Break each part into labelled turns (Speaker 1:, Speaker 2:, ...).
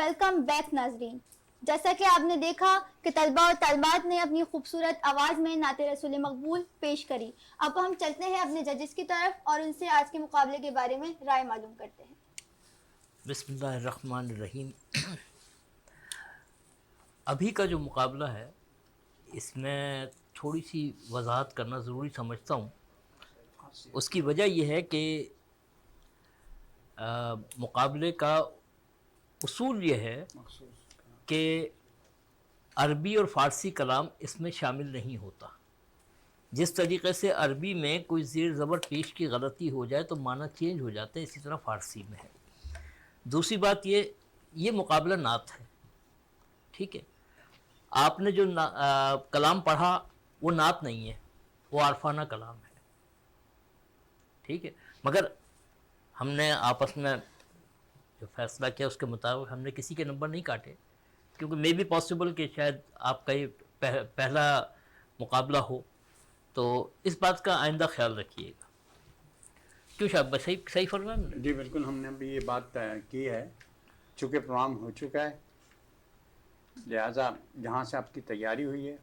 Speaker 1: Welcome back ناظرین. جیسا کہ آپ نے دیکھا کہ طلبہ اور طالبات نے اپنی خوبصورت آواز میں نعت رسول مقبول پیش کری. اب ہم چلتے ہیں اپنے ججز کی طرف اور ان سے آج کے مقابلے کے بارے میں رائے معلوم کرتے ہیں.
Speaker 2: بسم اللہ الرحمن الرحیم. ابھی کا جو مقابلہ ہے اس میں تھوڑی سی وضاحت کرنا ضروری سمجھتا ہوں. اس کی وجہ یہ ہے کہ مقابلے کا اصول یہ ہے کہ عربی اور فارسی کلام اس میں شامل نہیں ہوتا. جس طریقے سے عربی میں کوئی زیر زبر پیش کی غلطی ہو جائے تو معنی چینج ہو جاتا ہے، اسی طرح فارسی میں ہے. دوسری بات یہ مقابلہ نعت ہے. ٹھیک ہے، آپ نے جو کلام پڑھا وہ نعت نہیں ہے، وہ عارفانہ کلام ہے. ٹھیک ہے، مگر ہم نے آپس میں جو فیصلہ کیا اس کے مطابق ہم نے کسی کے نمبر نہیں کاٹے، کیونکہ مے بی پاسبل کہ شاید آپ کا یہ پہلا مقابلہ ہو، تو اس بات کا آئندہ خیال رکھیے گا. کیوں شاید صحیح فرمایا ہم نے؟
Speaker 3: جی بالکل، ہم نے ابھی یہ بات کی ہے، چونکہ پروگرام ہو چکا ہے، لہٰذا جہاں سے آپ کی تیاری ہوئی ہے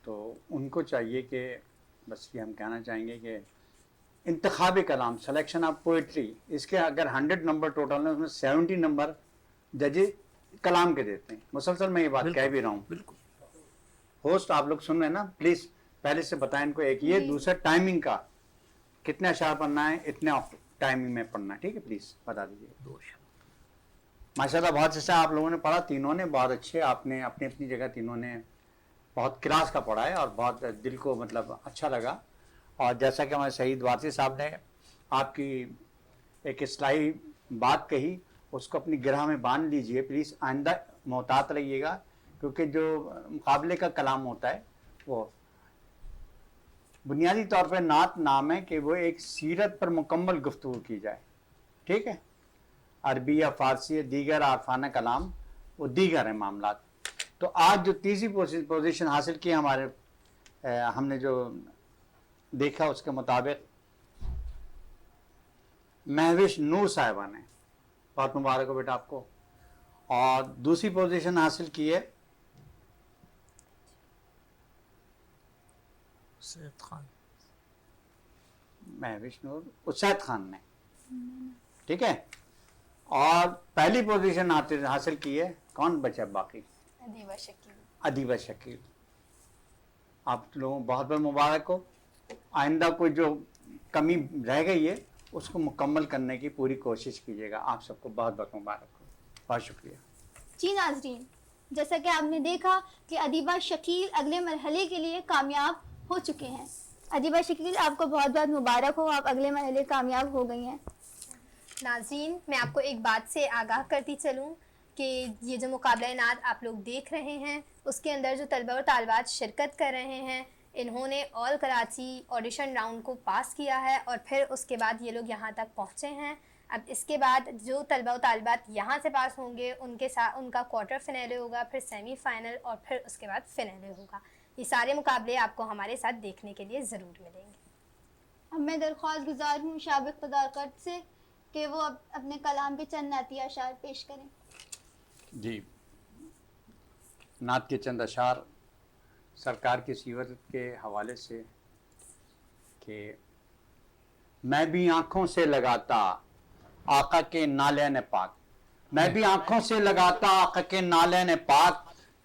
Speaker 3: تو ان کو چاہیے کہ بس یہ ہم کہنا چاہیں گے کہ انتخاب کلام، سلیکشن آف پوئٹری، اس کے اگر 100 نمبر ٹوٹل ہیں اس میں 70 نمبر ججز کلام کے دیتے ہیں. مسلسل میں یہ بات کہہ بھی رہا ہوں.
Speaker 2: بالکل.
Speaker 3: ہوسٹ آپ لوگ سن رہے ہیں نا، پلیز پہلے سے بتائیں ان کو. ایک یہ، دوسرا ٹائمنگ کا، کتنے اشعار پڑھنا ہے، اتنے ٹائمنگ میں پڑھنا ہے. ٹھیک ہے، پلیز بتا دیجیے.
Speaker 2: 2 اشعار.
Speaker 3: ماشاءاللہ بہت اچھا آپ لوگوں نے پڑھا، تینوں نے بہت اچھے، آپ نے اپنی اپنی جگہ تینوں نے بہت کلاس کا پڑھا ہے اور بہت دل کو مطلب اچھا لگا. اور جیسا کہ ہمارے شہید وارثی صاحب نے آپ کی ایک اصلاحی بات کہی، اس کو اپنی گرہ میں باندھ لیجئے پلیز. آئندہ محتاط رہیے گا، کیونکہ جو مقابلے کا کلام ہوتا ہے وہ بنیادی طور پہ نعت نام ہے کہ وہ ایک سیرت پر مکمل گفتگو کی جائے. ٹھیک ہے، عربی یا فارسی دیگر عارفانہ کلام وہ دیگر ہیں معاملات. تو آج جو تیسری پوزیشن حاصل کی ہمارے ہم نے جو دیکھا اس کے مطابق مہوش نور صاحبہ نے، بہت مبارک ہو بیٹا آپ کو. اور دوسری پوزیشن حاصل کی ہے
Speaker 2: سید خان،
Speaker 3: مہوش نور اسید خان نے. ٹھیک ہے، اور پہلی پوزیشن حاصل کی ہے کون بچا باقی؟
Speaker 1: ادیبہ شکیل.
Speaker 3: ادیبہ شکیل. آپ لوگوں بہت بہت مبارک ہو. آئندہ کوئی جو کمی رہ گئی ہے اس کو مکمل کرنے کی پوری کوشش کیجیے گا. آپ سب کو بہت بہت مبارک ہو. بہت شکریہ.
Speaker 1: جی ناظرین، جیسا کہ آپ نے دیکھا کہ ادیبہ شکیل اگلے مرحلے کے لیے کامیاب ہو چکے ہیں. ادیبہ شکیل آپ کو بہت بہت مبارک ہو، آپ اگلے مرحلے کامیاب ہو گئی ہیں.
Speaker 4: ناظرین، میں آپ کو ایک بات سے آگاہ کرتی چلوں کہ یہ جو مقابلہ نعت آپ لوگ دیکھ رہے ہیں اس کے اندر جو طلبہ اور طالبات شرکت کر رہے ہیں انہوں نے آل کراچی آڈیشن راؤنڈ کو پاس کیا ہے اور پھر اس کے بعد یہ لوگ یہاں تک پہنچے ہیں. اب اس کے بعد جو طلبہ و طالبات یہاں سے پاس ہوں گے ان کے ساتھ ان کا کوارٹر فنالے ہوگا، پھر سیمی فائنل اور پھر اس کے بعد فنالے ہوگا. یہ سارے مقابلے آپ کو ہمارے ساتھ دیکھنے کے لیے ضرور ملیں گے.
Speaker 1: اب میں درخواست گزار ہوں سابق صدارکت سے کہ وہ اپنے کلام کے چند نعتی اشعار پیش کریں.
Speaker 3: جی، نعت کے چند اشعار سرکار کی سیرت کے حوالے سے کہ میں بھی آنکھوں سے لگاتا آقا کے نالین پاک، میں بھی آنکھوں سے لگاتا آقا کے نالین پاک،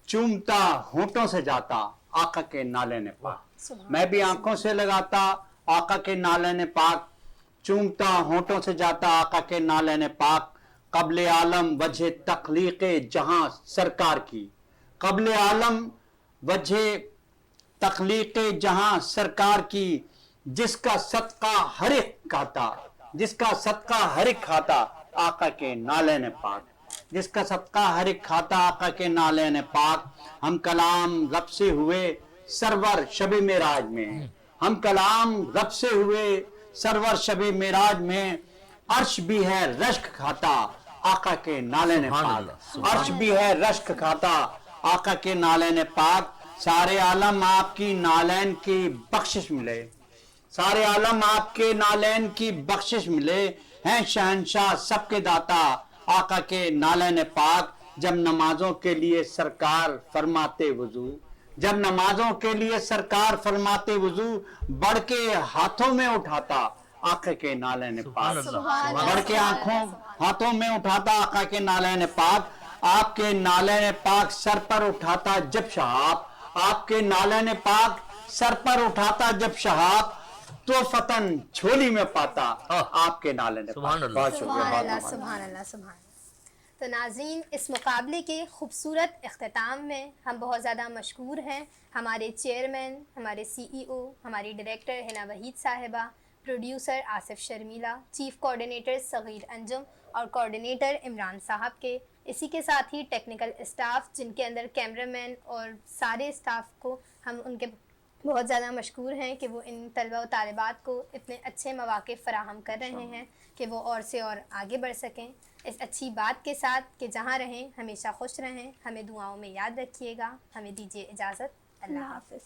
Speaker 3: چومتا ہونٹوں سے جاتا آقا کے نالین پاک. میں بھی آنکھوں سے لگاتا آقا کے نالین پاک، چومتا ہونٹوں سے جاتا آقا کے نالین پاک. قبل عالم وجہ تخلیق جہاں سرکار کی، قبل عالم وجہ تخلیق جہاں سرکار کی، جس کا صدقہ ہر ایک کھاتا، جس کا صدقہ ہر ایک کھاتا آقا کے نالین پاک، جس کا صدقہ ہر ایک کھاتا آقا کے نالین پاک. ہم کلام رب سے ہوئے سرور شب معراج میں، ہم کلام رب سے ہوئے سرور شب معراج میں، عرش بھی ہے رشک کھاتا آقا کے نالین پاک، عرش بھی ہے رشک کھاتا آقا کے نالین پاک. سارے عالم آپ کی نالین کی بخشش ملے، سارے عالم آپ کے نالین کی بخشش ملے. ہیں شہنشاہ سب کے داتا آقا کے نالین پاک. जब नमाजों के लिए सरकार फरमाते वजू, जब नमाजों के लिए सरकार फरमाते वजू, बढ़ के हाथों में उठाता आका के नालैन पाक, बढ़ के हाथों में उठाता आका के नालैन पाक, आपके नालैन पाक सर पर उठाता जब शहाब, आपके नालैन पाक सर पर उठाता जब शहाब, तो फतन झोली में पाता आपके नालैन
Speaker 2: सुभान
Speaker 3: पाक।
Speaker 2: अल्लाह।
Speaker 3: बहुत शुक्रिया,
Speaker 4: सुभान
Speaker 3: बहुत
Speaker 4: अल्लाह,
Speaker 3: बहुत
Speaker 4: सुभान अल्लाह, सुभान अल्लाह। तो नाज़रीन, इस मुकाबले के खूबसूरत इख्तिताम में हम बहुत ज़्यादा मशकूर हैं हमारे चेयरमैन, हमारे CEO, हमारी director Hina Waheed Sahiba, producer Asif Sharmila, chief coordinator Sagheer Anjum और कोऑर्डिनेटर इमरान साहब के। इसी के साथ ही टेक्निकल स्टाफ जिनके अंदर कैमरामैन और सारे स्टाफ को हम उनके बहुत ज़्यादा मशकूर हैं कि वो इन तलबा व तालिबात को इतने अच्छे मौक़े फ़राहम कर रहे हैं कि वो और से और आगे बढ़ सकें। इस अच्छी बात के साथ कि जहाँ रहें हमेशा खुश रहें, हमें दुआओं में याद रखिएगा। हमें दीजिए इजाज़त। अल्लाह हाफ़िज़।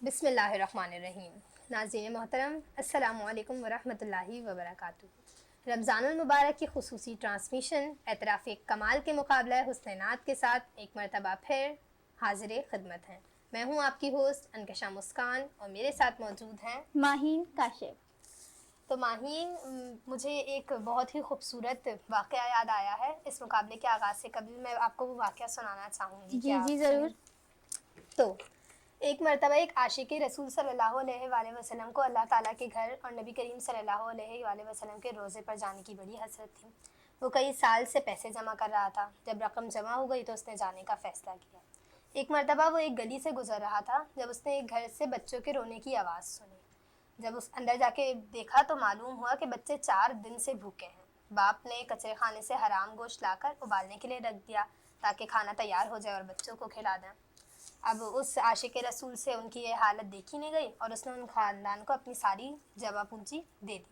Speaker 4: बिस्मिल्लाहिर्रहमानिर्रहीम। नाज़रीन मोहतरम, अस्सलामु अलैकुम वरहमतुल्लाहि वबरकातुहू। रमज़ानुल मुबारक की खुसूसी ट्रांसमिशन एतराफ़ कमाल के मुकाबला हुस्न नात के साथ एक मरतबा फिर हाज़िर खिदमत हैं। मैं हूँ आपकी होस्ट अनकशा मुस्कान और मेरे साथ मौजूद हैं
Speaker 1: माहीन काशिफ।
Speaker 4: तो माहीन, मुझे एक बहुत ही खूबसूरत वाक़या याद आया है इस मुकाबले के आगाज़ से कबल। मैं आपको वो वाक़या सुनाना चाहूँगी।
Speaker 1: जी जी ज़रूर।
Speaker 4: तो एक मरतबा एक आशिक रसूल सल्लल्लाहु अलैहि वसल्लम को अल्लाह ताला के घर और नबी करीम सल्लल्लाहु अलैहि वसल्लम के रोज़े पर जाने की बड़ी हसरत थी। वो कई साल से पैसे जमा कर रहा था। जब रकम जमा हो गई तो उसने जाने का फ़ैसला किया। एक मरतबा वो एक गली से गुज़र रहा था जब उसने एक घर से बच्चों के रोने की आवाज़ सुनी। जब उस अंदर जाके देखा तो मालूम हुआ कि बच्चे 4 दिन से भूखे हैं। बाप ने कचरे खाने से हराम गोश्त लाकर उबालने के लिए रख दिया ताकि खाना तैयार हो जाए और बच्चों को खिला दें। अब उस आशिक रसूल से उनकी ये हालत देखी नहीं गई और उसने उन ख़ानदान को अपनी सारी जमा पूंजी दे दी।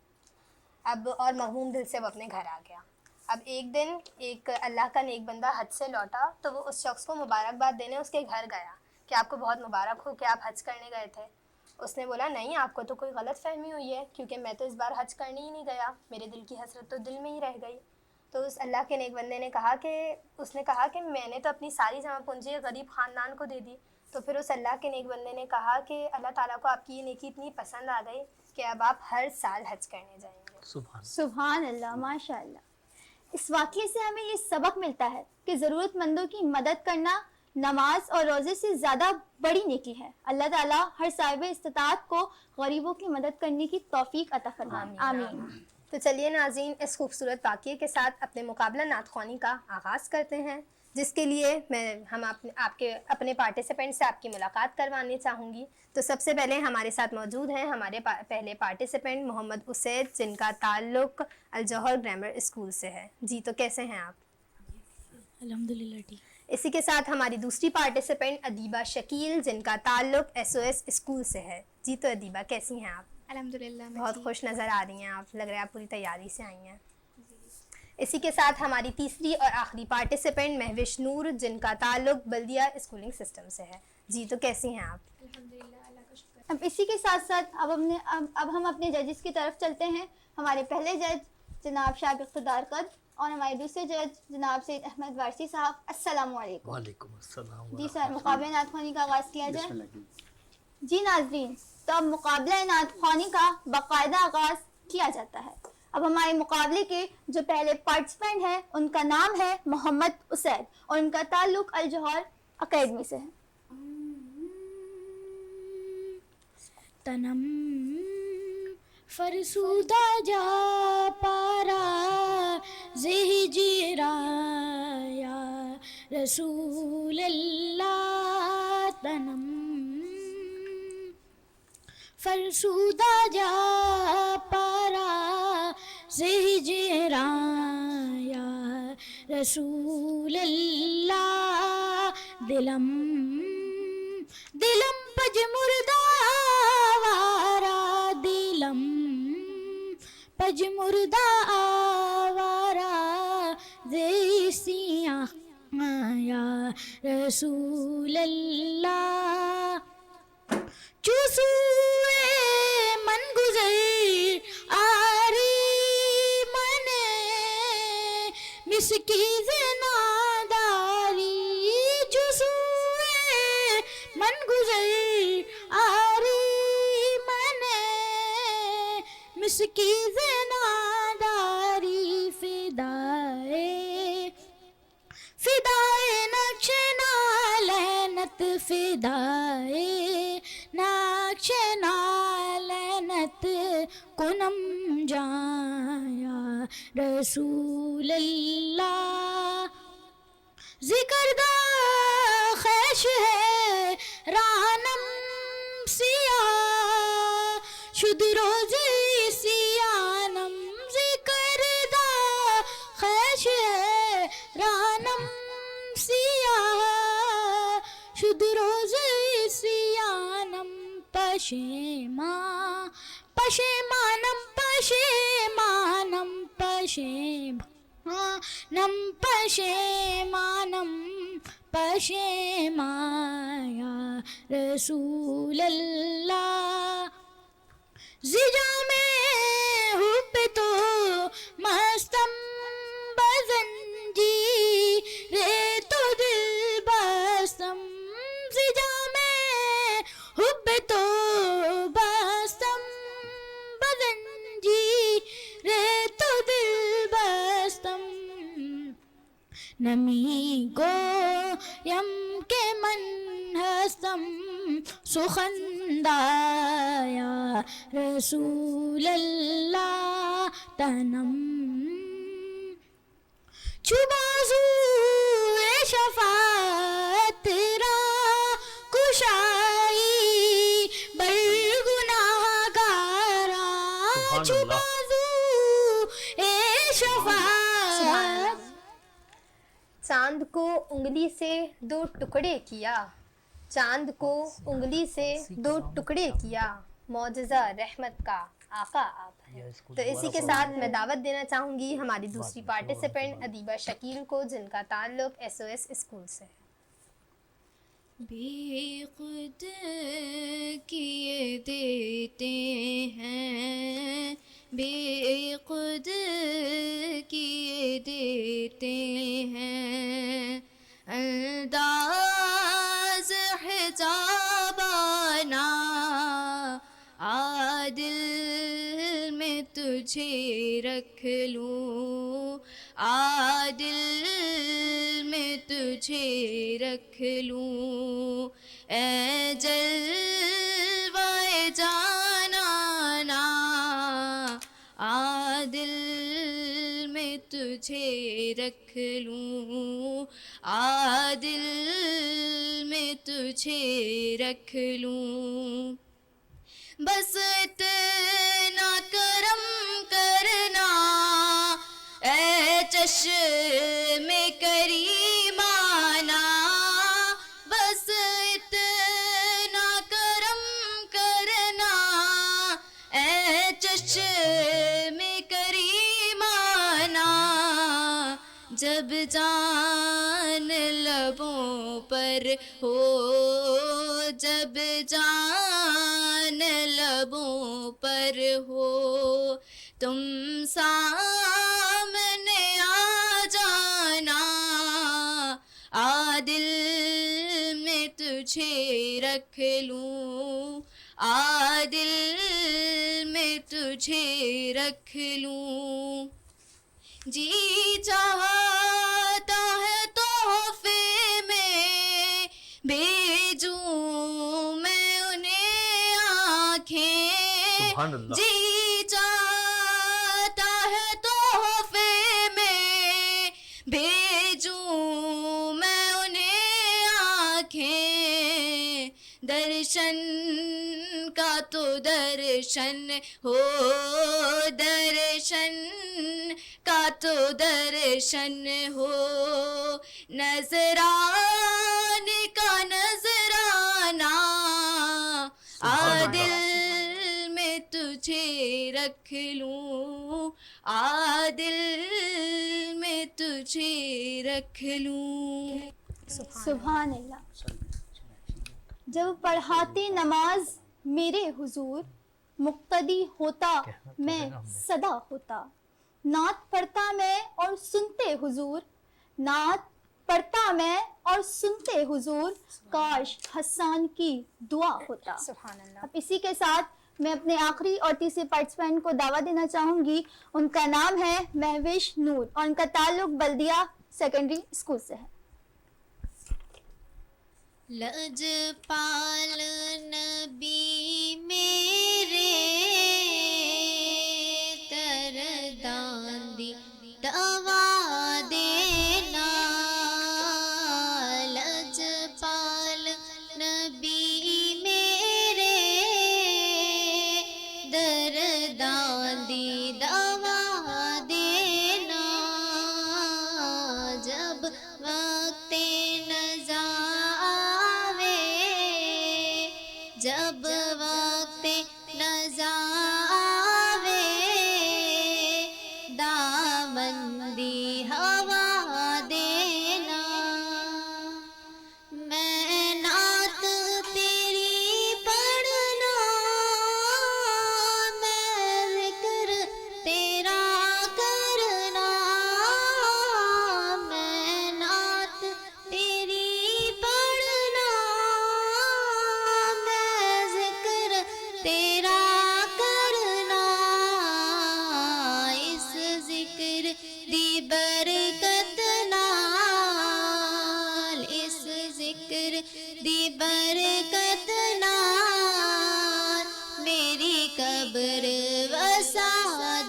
Speaker 4: अब और महमूम दिल से वो अपने घर आ गया। अब एक दिन एक अल्लाह का नेक बंदा हज से लौटा तो वो उस शख्स को मुबारकबाद देने उसके घर गया कि आपको बहुत मुबारक हो कि आप हज करने गए थे। उसने बोला, नहीं, आपको तो कोई गलत फहमी हुई है, क्योंकि मैं तो इस बार हज करने ही नहीं गया, मेरे दिल की हसरत तो दिल में ही रह गई। तो उस अल्लाह के नेक बंदे ने कहा कि मैंने तो अपनी सारी जमा पूंजी गरीब ख़ानदान को दे दी। तो फिर उस अल्लाह के नेक बंदे ने कहा कि अल्लाह ताला को आपकी ये नेकी इतनी पसंद आ गई कि अब आप हर साल हज करने जाएंगे।
Speaker 1: सुभान अल्लाह, माशाअल्लाह। इस वाक़ये से हमें ये सबक मिलता है कि ज़रूरतमंदों की मदद करना नमाज और रोज़े से ज़्यादा बड़ी नेकी है। अल्लाह ताला हर साहिब इस्तिताअत को गरीबों की मदद करने की तौफीक अता फरमाए। आमीन।
Speaker 4: तो चलिए नाज़रीन, इस खूबसूरत वाक़ये के साथ अपने मुकाबला नात ख़्वानी का आगाज़ करते हैं, जिसके लिए हम अपने पार्टिसिपेंट से आपकी मुलाकात करवानी चाहूँगी। तो सबसे पहले हमारे साथ मौजूद हैं हमारे पहले पार्टिसिपेंट मोहम्मद उसैद, जिनका ताल्लुक़ अल-जौहर ग्रामर स्कूल से है। जी, तो कैसे हैं आप?
Speaker 5: अल्हम्दुलिल्लाह ठीक।
Speaker 4: इसी के साथ हमारी दूसरी पार्टिसिपेंट अदीबा शकील, जिनका ताल्लुक़ SOS स्कूल से है। जी, तो अदीबा कैसी हैं आप?
Speaker 5: अल्हम्दुलिल्लाह मैं
Speaker 4: बहुत
Speaker 5: ठीक।
Speaker 4: खुश नज़र आ रही हैं आप, लग रहा है आप पूरी तैयारी से आई हैं। इसी के साथ हमारी तीसरी और आखिरी पार्टिसिपेंट महविश नूर, जिनका ताल्लुक़ बल्दिया स्कूलिंग सिस्टम से है। जी, तो कैसी हैं आप?
Speaker 5: अल्हम्दुलिल्लाह, अल्लाह का शुक्र।
Speaker 1: अब इसी के साथ साथ अब हम अपने जजेस की तरफ चलते हैं। हमारे पहले जज जनाब शाह इक़्तिदार कद और हमारे दूसरे जज जनाब सैयद अहमद वारसी साहब। अस्सलामु अलैकुम।
Speaker 2: वालेकुम अस्सलाम।
Speaker 1: जी सर, मुकाबला नात ख़्वानी का आगाज़ किया जाए।
Speaker 3: बिस्मिल्लाह।
Speaker 1: जी नाज़रीन, तो अब मुकाबला नात ख़्वानी का बाकायदा आगाज़ किया जाता है। اب ہمارے مقابلے کے جو پہلے پارٹیسپینٹ ہیں ان کا نام ہے محمد اسید اور ان کا تعلق الجوہر اکیڈمی سے ہے.
Speaker 5: تنم فرسودہ جا پارا زہجرا یا رسول اللہ. تنم فرسودہ جا پارا زہجرا یا رسول اللہ. دلم دلم پج مردہ آوارا دلم پج مردہ آوارا دیسیاں یا رسول اللہ. چوسوئے من گزر آری من مسکیز ناداری. چوسوئے من گزر آری من مسکیز ناداری. فدائے فدائے نقش نالینت فدائے نقش نالینت کنم جایا رسول اللہ. ذکر دا خیش ہے رانم سیاہ شد روزی سیانم. ذکر دا خیش ہے رانم سیاہ شد روزی سیانم. پشیمان پشیمانم پشیمانم پشیمانم پشیمانم پشیمایا رسول اللہ. زجا میں حب تو مستم بزنجی رے تو دل بستم. زجا میں حب تو بستم بزنجی رے تو دل بستم. نمی کو یم کے من ہستم سخندہ یا رسول اللہ. تنم چوبازو شفاعت را کشائی برگناہ گارا. چوبازو شفاعت.
Speaker 4: چاند کو انگلی سے دو ٹکڑے کیا چاند کو انگلی سے دو ٹکڑے کیا. معجزہ رحمت کا آقا آپ ہیں. تو اسی کے ساتھ میں دعوت دینا چاہوں گی ہماری دوسری پارٹیسپینٹ ادیبہ شکیل کو جن کا تعلق SOS اسکول سے ہے.
Speaker 5: بے خود کیے دیتے ہیں بے خود کیے دیتے ہیں. انداز حجابانہ عادل میں تجھے رکھ لوں عادل میں تجھے رکھ لوں. اے جلوہ جانانا عادل میں تجھے رکھ لوں عادل میں تجھے رکھ لوں. بس اتنا کرم کرنا اے چشم کریمانہ. بس اتنا کرم کرنا اے چشم کریمانہ. جب جان لبوں پر ہو جب جان لبوں پر ہو تم سامنے آ جانا. عادل میں تجھے رکھ لوں عادل میں तुझे रख लूं, जी चाहता है तोहफे में भेजूं मैं उन्हें आँखें,
Speaker 2: सुभान अल्लाह।
Speaker 5: जी चाहता है तोहफे में भेजूं मैं उन्हें आँखें, दर्शन का तो दर्शन हो, दर्शन का तो दर्शन हो, नजराने का नजराना, आ दिल में तुझे रख लूं, आ दिल में तुझे रख लूं।
Speaker 1: सुभान अल्लाह। जब पढ़ाते नमाज मेरे हुजूर, मुक्तदी होता मैं सदा होता, नात पढ़ता मैं और सुनते हुजूर, नात पढ़ता मैं और सुनते हुजूर, काश हसन की दुआ होता।
Speaker 4: सुभान अल्लाह।
Speaker 1: अब इसी के साथ मैं अपने आखिरी और तीसरे पार्टिसिपेंट को दावा देना चाहूँगी। उनका नाम है महविश नूर और उनका ताल्लुक बल्दिया सेकेंडरी स्कूल से है।
Speaker 5: लजपाल नबी मेरे तरदांदी दवा देना, लजपाल नबी मेरे दरदांदी दवा देना, जब वक्ते नज़ा जब वक्त नज़ा आवे, दामंदी हवा देना, मैं नात तेरी पढ़ना, मैं ज़िक्र तेरा करना, मैं नात तेरी पढ़ना, तेरा करना, इस जिक्र दी बरकत नाल, इस जिक्र दी बरकत नाल, मेरी कब्र वसा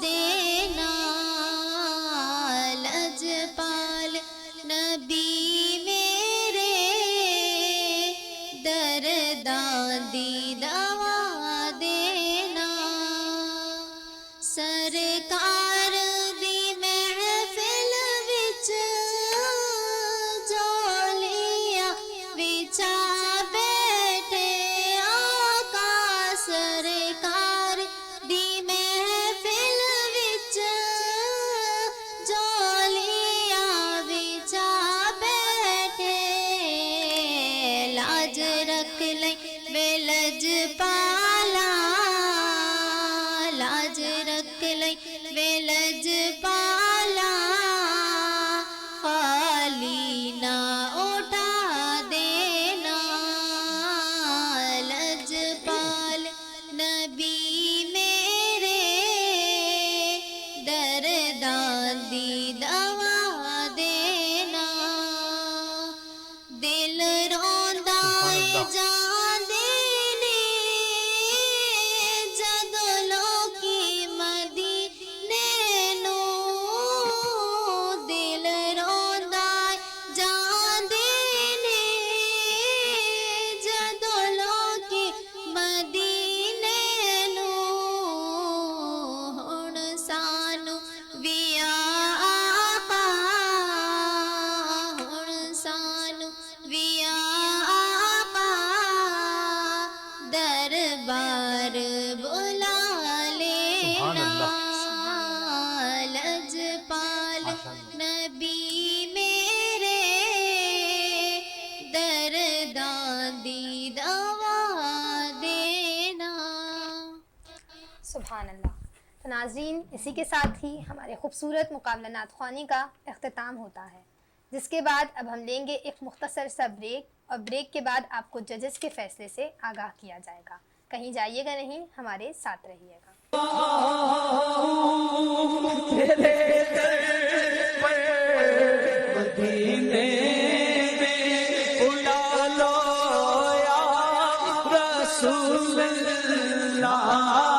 Speaker 5: देना, लजपाल नबी मेरे दरदांदी दवा देना, सरकार दी महफिल विच जोलिया विचा बैठे आका, सरकार दी महफिल विच जोलिया विचा बैठे, लाज रख ले बेलज पाला, लाज रख ले बेलज पाला, खाली ना उठा देना, लजपाल नबी मेरे दरदांदी दवा देना, दिल रोंदा जांदे ने जदों लोकी मदीने नूं, दिल रोंदा जांदे ने जदों लोकी मदीने नूं, हुण सानू भी आका, हुण सानू भी आका, दरबार बुला लेना, लजपाल नबी मेरे दरदांदी दवा देना।
Speaker 4: सुभान अल्लाह। तो नाज़रीन, इसी के साथ ही हमारे खूबसूरत मुकाबला नात ख़्वानी का अख्तिताम होता है, जिसके बाद अब हम लेंगे एक मुख्तसर सा ब्रेक, और ब्रेक के बाद आपको जजेस के फ़ैसले से आगाह किया जाएगा। कहीं जाइएगा नहीं, हमारे साथ रहिएगा।
Speaker 6: رسول اللہ